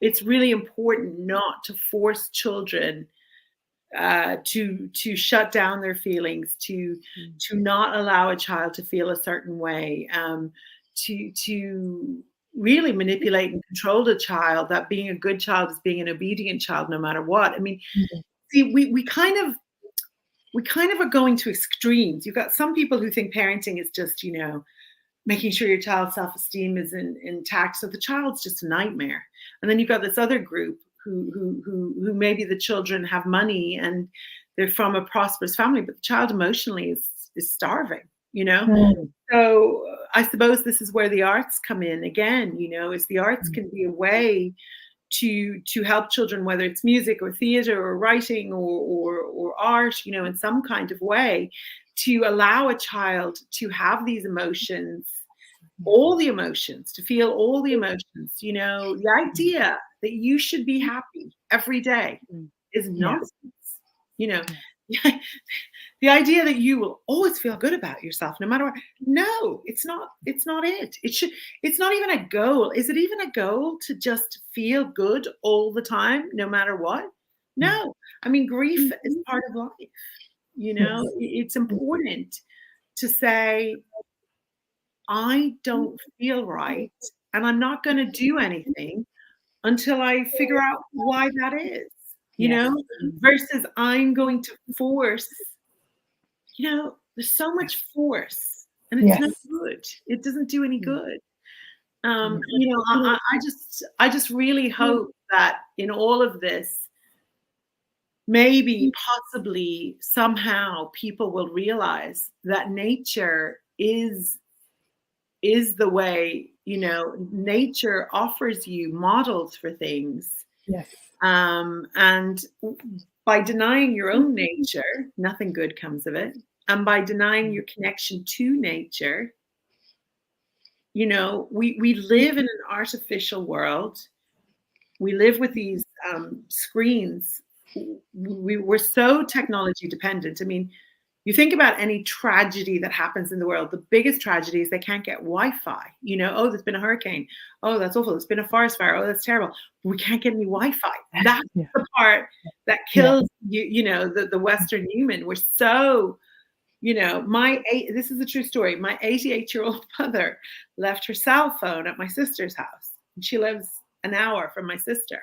it's really important not to force children to shut down their feelings, to not allow a child to feel a certain way, to really manipulate and control the child, that being a good child is being an obedient child no matter what. I mean, see, we kind of are going to extremes. You've got some people who think parenting is just, you know, making sure your child's self-esteem is intact, so the child's just a nightmare. And then you've got this other group who maybe the children have money and they're from a prosperous family, but the child emotionally is starving, you know? So I suppose this is where the arts come in again, you know, is the arts can be a way to help children, whether it's music or theater or writing or art, you know, in some kind of way, to allow a child to have these emotions, all the emotions, to feel all the emotions. You know, the idea that you should be happy every day is nonsense. You know, the idea that you will always feel good about yourself no matter what. No, it's not it. It's not even a goal. Is it even a goal to just feel good all the time, no matter what? No. I mean, grief is part of life. You know, it's important to say, I don't feel right, and I'm not going to do anything until I figure out why that is, you know, versus I'm going to force. You know, there's so much force, and it's not good. It doesn't do any good. You know, I just really hope that in all of this, maybe possibly somehow people will realize that nature is the way. You know, nature offers you models for things. And by denying your own nature, nothing good comes of it. And by denying your connection to nature, you know, we live in an artificial world. We live with these screens. We're so technology dependent. I mean, you think about any tragedy that happens in the world, the biggest tragedy is they can't get Wi-Fi. You know, oh, there's been a hurricane. Oh, that's awful. There's been a forest fire. Oh, that's terrible. We can't get any Wi-Fi. That's the part that kills you know, the Western human. We're so, you know, this is a true story. My 88-year-old mother left her cell phone at my sister's house. And she lives an hour from my sister.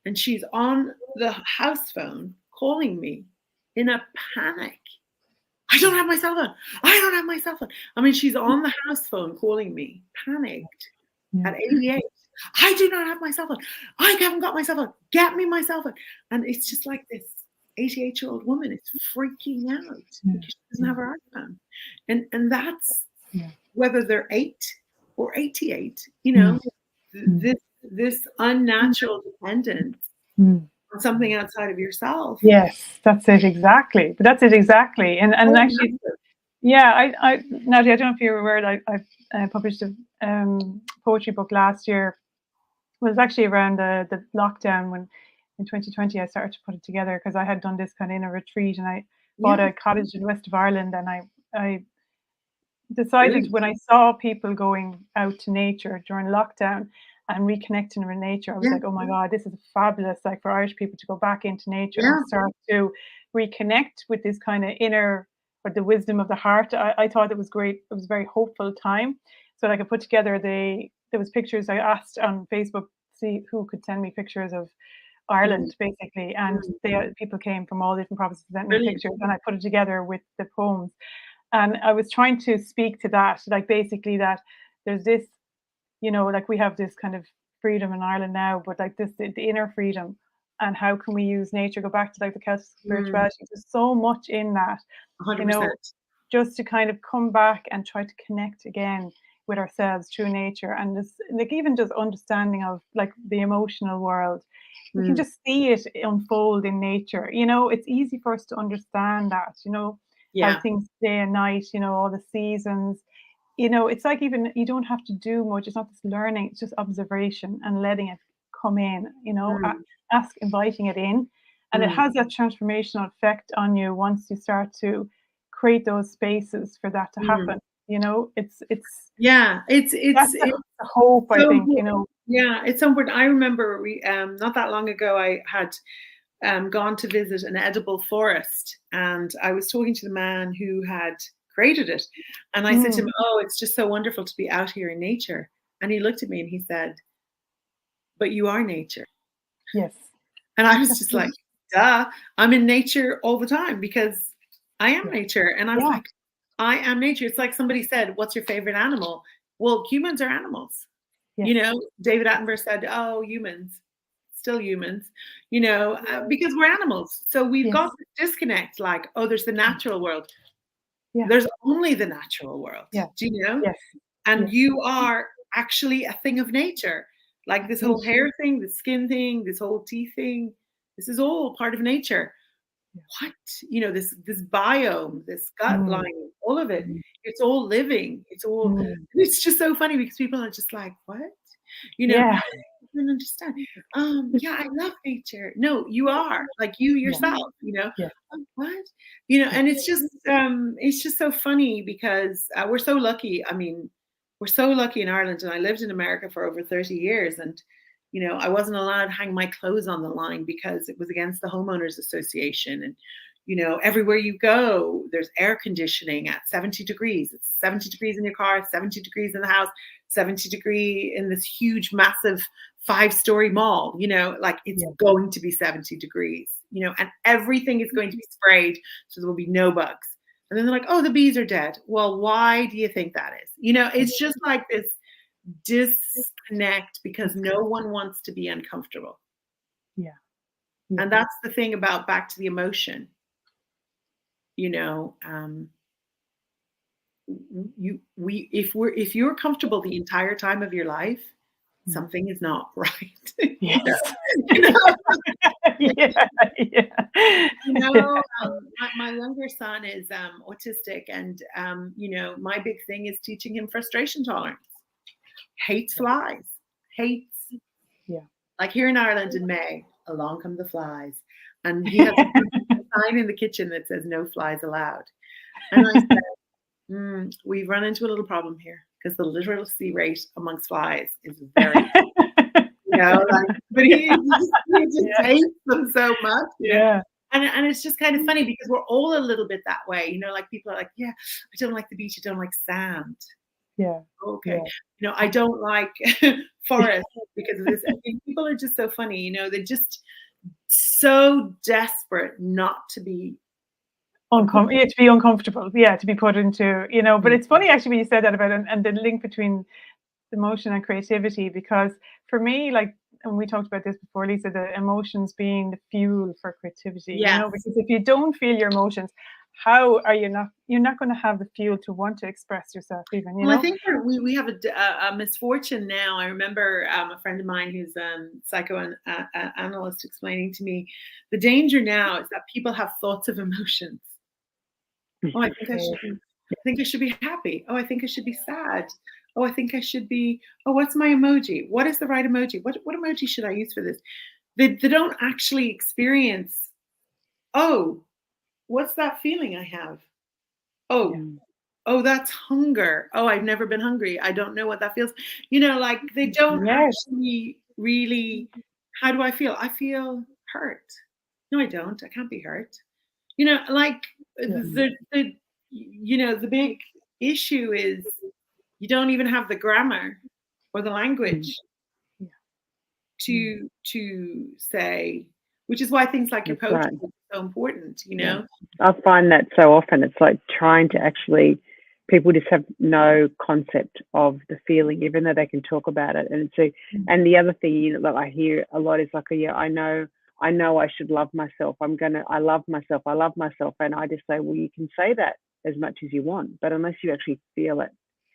And she's on the house phone calling me in a panic. I don't have my cell phone. I don't have my cell phone. I mean, she's on the house phone calling me, panicked at 88. I do not have my cell phone. I haven't got my cell phone. Get me my cell phone. And it's just like this 88-year-old woman is freaking out because she doesn't have her iPhone. And that's whether they're 8 or 88, you know, this unnatural dependence on something outside of yourself. Yes, that's it exactly. But that's it exactly. And actually, yeah, Nadia, I don't know if you're aware, I published a poetry book last year. It was actually around the lockdown when in 2020 I started to put it together, because I had done this kind of in a retreat, and I bought a cottage in the west of Ireland, and I decided when I saw people going out to nature during lockdown and reconnecting with nature, I was like, oh my God, this is fabulous, like for Irish people to go back into nature and start to reconnect with this kind of inner, or the wisdom of the heart. I thought it was great. It was a very hopeful time. So like I put together there was pictures. I asked on Facebook, see who could send me pictures of Ireland, basically, and people came from all different provinces, sent me pictures, and I put it together with the poems. And I was trying to speak to that, like basically that there's this, like we have this kind of freedom in Ireland now, but like this, the inner freedom, and how can we use nature, go back to like the Celtic spirituality. There's so much in that, 100%. Just to kind of come back and try to connect again with ourselves through nature, and this, like even just understanding of like the emotional world. We can just see it unfold in nature. It's easy for us to understand that, how things day and night, all the seasons. It's like, even you don't have to do much. It's not just learning, it's just observation and letting it come in, inviting it in. And it has that transformational effect on you once you start to create those spaces for that to happen. It's it's the hope, I think, Yeah, it's so important. I remember not that long ago, I had gone to visit an edible forest, and I was talking to the man who had created it, and I said to him, "Oh, it's just so wonderful to be out here in nature." And he looked at me and he said, "But you are nature." Yes. And I was just like, "Duh, I'm in nature all the time because I am nature." And I was like, "I am nature." It's like somebody said, "What's your favorite animal?" Well, humans are animals. Yes. David Attenborough said, "Oh, humans, still humans," because we're animals. So we've got to disconnect, like, oh, there's the natural world. There's only the natural world. Do you know? Yes. And you are actually a thing of nature. Like this whole hair thing, the skin thing, this whole teeth thing, this is all part of nature. What? This biome, this gut lining, all of it, it's all living. It's just so funny because people are just like, what? I don't understand. I love nature. No, you are, like, you yourself, what? And it's just so funny because we're so lucky. I mean, we're so lucky in Ireland, and I lived in America for over 30 years, and I wasn't allowed to hang my clothes on the line because it was against the homeowners association. And everywhere you go, there's air conditioning at 70 degrees. It's 70 degrees in your car, 70 degrees in the house, 70 degree in this huge, massive 5-story mall. Like it's going to be 70 degrees, and everything is going to be sprayed, so there will be no bugs. And then they're like, oh, the bees are dead. Well, why do you think that is? It's just like this disconnect because no one wants to be uncomfortable. And that's the thing about back to the emotion. If you're comfortable the entire time of your life, something is not right. My younger son is autistic, and my big thing is teaching him frustration tolerance. Hates flies. Like here in Ireland in May, along come the flies, and he has a sign in the kitchen that says "No flies allowed." And I said, we've run into a little problem here because the literacy rate amongst flies is very, but he just hates them so much. And it's just kind of funny because we're all a little bit that way. Like people are like, I don't like the beach. I don't like sand. Okay. I don't like forest because of this. I think people are just so funny. They're just so desperate not to be to be uncomfortable, to be put into, but it's funny actually when you said that about and the link between emotion and creativity, because for me, like, and we talked about this before, Lisa, the emotions being the fuel for creativity, because if you don't feel your emotions, how are you're not going to have the fuel to want to express yourself even, you Well, know? I think we have a misfortune now. I remember a friend of mine who's a psychoanalyst explaining to me the danger now is that people have thoughts of emotions. Oh, I think I should be happy. Oh, I think I should be sad. Oh, I think I should be, oh, what's my emoji? What is the right emoji? What emoji should I use for this? They don't actually experience, oh, what's that feeling I have? Oh, that's hunger. Oh, I've never been hungry. I don't know what that feels. You know, like they don't actually really, how do I feel? I feel hurt. No, I don't. I can't be hurt. You know, like the big issue is you don't even have the grammar or the language to say, which is why things like your poetry is so important, you know? I find that so often it's like trying to actually, people just have no concept of the feeling, even though they can talk about it. And so, and the other thing that I hear a lot is like, oh, yeah, I know I should love myself. I love myself. And I just say, well, you can say that as much as you want, but unless you actually feel it,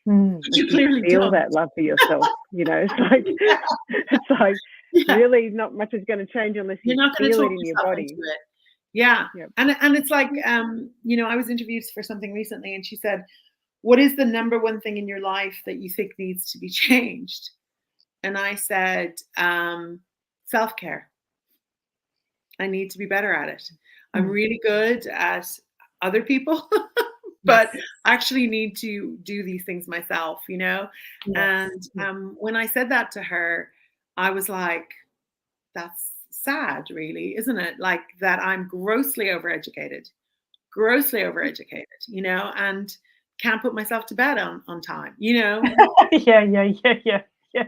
you clearly feel don't. that love for yourself, you know, it's like really not much is going to change unless you feel it in your body. Yeah. And it's like, you know, I was interviewed for something recently and she said, what is the number one thing in your life that you think needs to be changed? And I said, self-care. I need to be better at it. I'm really good at other people, but I actually need to do these things myself, you know? And when I said that to her, I was like, that's sad, really, isn't it? Like that I'm grossly overeducated, you know, and can't put myself to bed on time, you know? Yeah.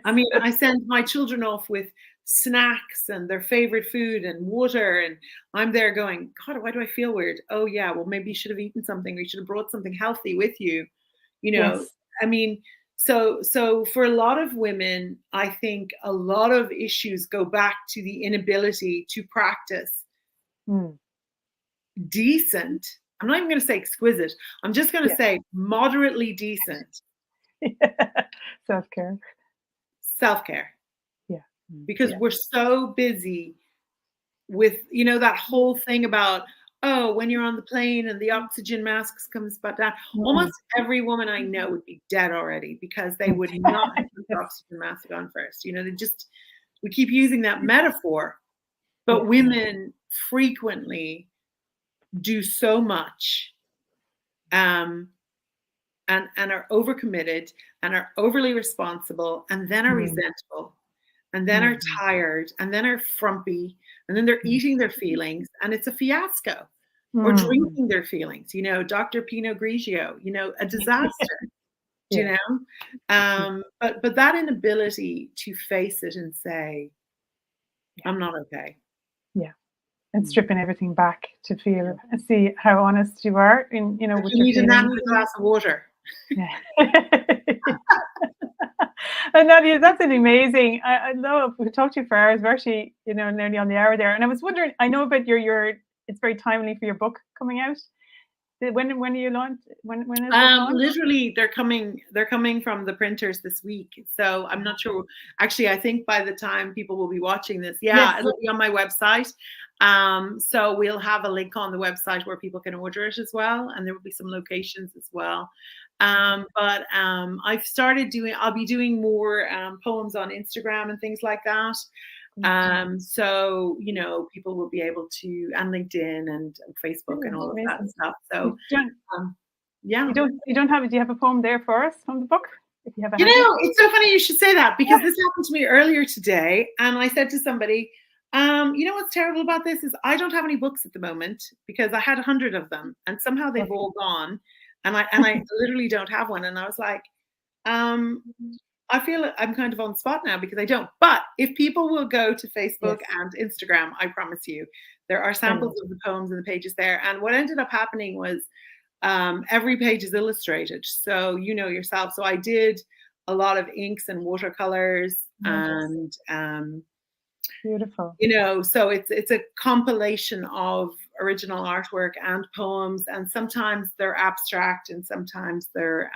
I mean, I send my children off with snacks and their favorite food and water, and I'm there going, God, why do I feel weird? Oh yeah, well maybe you should have eaten something, or you should have brought something healthy with you, you know. I mean, so for a lot of women, I think a lot of issues go back to the inability to practice decent, I'm not even going to say exquisite, I'm just going to say moderately decent self-care. Because we're so busy with, you know, that whole thing about, oh, when you're on the plane and the oxygen masks comes back down, almost every woman I know would be dead already because they would not have put the oxygen mask on first. You know, we keep using that metaphor, but women frequently do so much and are overcommitted and are overly responsible and then are resentful and then are tired and then are frumpy and then they're eating their feelings and it's a fiasco, or drinking their feelings, you know, Dr. Pinot Grigio, you know, a disaster. Do you know? But that inability to face it and say, I'm not okay. And stripping everything back to feel and see how honest you are in, you know, with you your need feelings. a glass of water. And Nadia, that's an amazing. I love. We could talk to you for hours. We're actually, you know, nearly on the hour there. And I was wondering. I know about your. It's very timely for your book coming out. When are you launch? When is it launched? Literally, they're coming from the printers this week. So I'm not sure. Actually, I think by the time people will be watching this, it'll be on my website. So we'll have a link on the website where people can order it as well, and there will be some locations as well. But I've started I'll be doing more poems on Instagram and things like that. So, you know, people will be able to, and LinkedIn and Facebook and all of that stuff. So, you don't have, do you have a poem there for us from the book? If you have a it's so funny you should say that, because this happened to me earlier today. And I said to somebody, you know, what's terrible about this is I don't have any books at the moment because I had 100 of them and somehow they've all gone. And I literally don't have one. And I was like, I feel I'm kind of on the spot now because I don't. But if people will go to Facebook and Instagram, I promise you, there are samples of the poems and the pages there. And what ended up happening was every page is illustrated. So you know yourself. So I did a lot of inks and watercolors and beautiful. You know, so it's a compilation of original artwork and poems, and sometimes they're abstract and sometimes they're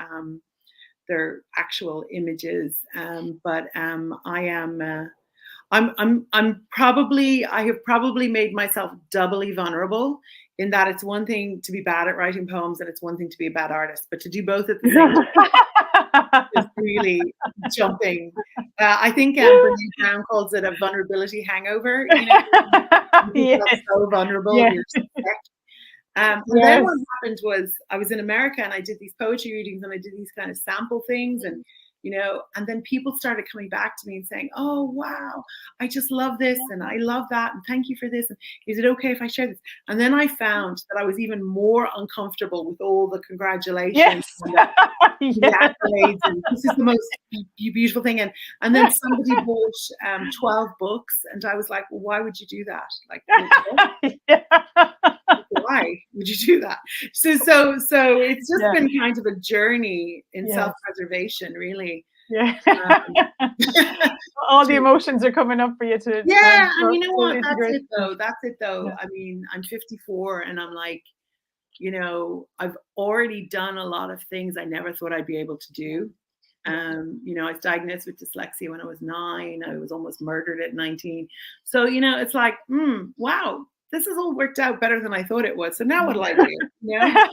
actual images. But I have probably made myself doubly vulnerable, in that it's one thing to be bad at writing poems and it's one thing to be a bad artist, but to do both at the same time is really jumping. I think Brené Brown calls it a vulnerability hangover. You know, you feel so vulnerable, you're sick. And then what happened was, I was in America and I did these poetry readings and I did these kind of sample things, and you know, and then people started coming back to me and saying, "Oh wow, I just love this and I love that and thank you for this. And is it okay if I share this?" And then I found that I was even more uncomfortable with all the congratulations and the accolades, and this is the most beautiful thing. And then somebody bought 12 books, and I was like, "Well, why would you do that? Like, why would you do that?" So it's just been kind of a journey in self-preservation, really. All the emotions are coming up for you to. And you know what? That's it though. I mean, I'm 54 and I'm like, you know, I've already done a lot of things I never thought I'd be able to do. You know, I was diagnosed with dyslexia when I was 9. I was almost murdered at 19. So, you know, it's like, wow, this has all worked out better than I thought it would. So now what'll I do? You know?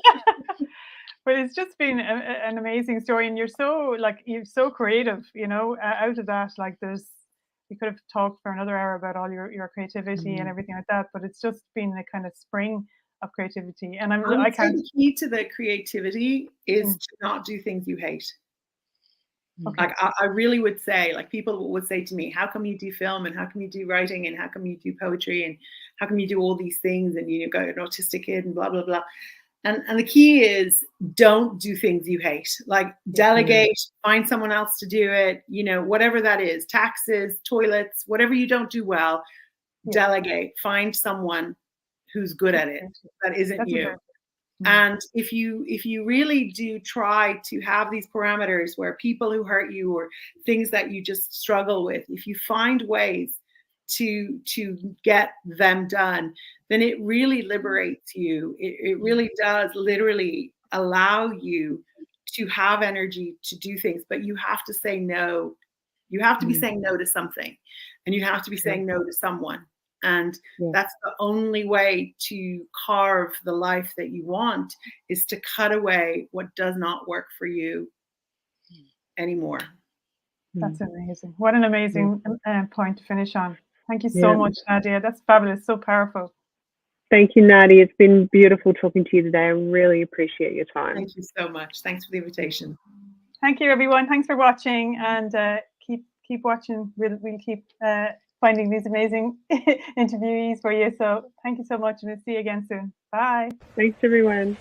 But it's just been an amazing story, and you're so creative, you know, out of that. Like we could have talked for another hour about all your creativity and everything like that, but it's just been a kind of spring of creativity. And I can't. The key to the creativity is to not do things you hate. Okay. Like I really would say, like people would say to me, "How come you do film, and how come you do writing, and how come you do poetry, and how come you do all these things, and you got an autistic kid and blah blah blah." And the key is, don't do things you hate. Like delegate, find someone else to do it. You know, whatever that is, taxes, toilets, whatever you don't do well, delegate. Find someone who's good at it that isn't you. And if you really do try to have these parameters where people who hurt you or things that you just struggle with, if you find ways to get them done, then it really liberates you. It really does literally allow you to have energy to do things, but you have to say no. You have to be saying no to something, and you have to be saying no to someone. And that's the only way to carve the life that you want, is to cut away what does not work for you anymore. That's amazing. What an amazing point to finish on. Thank you so much, Nadia. That's fabulous. So powerful. Thank you, Nadia. It's been beautiful talking to you today. I really appreciate your time. Thank you so much. Thanks for the invitation. Thank you, everyone. Thanks for watching, and keep watching. We'll keep finding these amazing interviewees for you. So thank you so much, and we'll see you again soon. Bye. Thanks, everyone.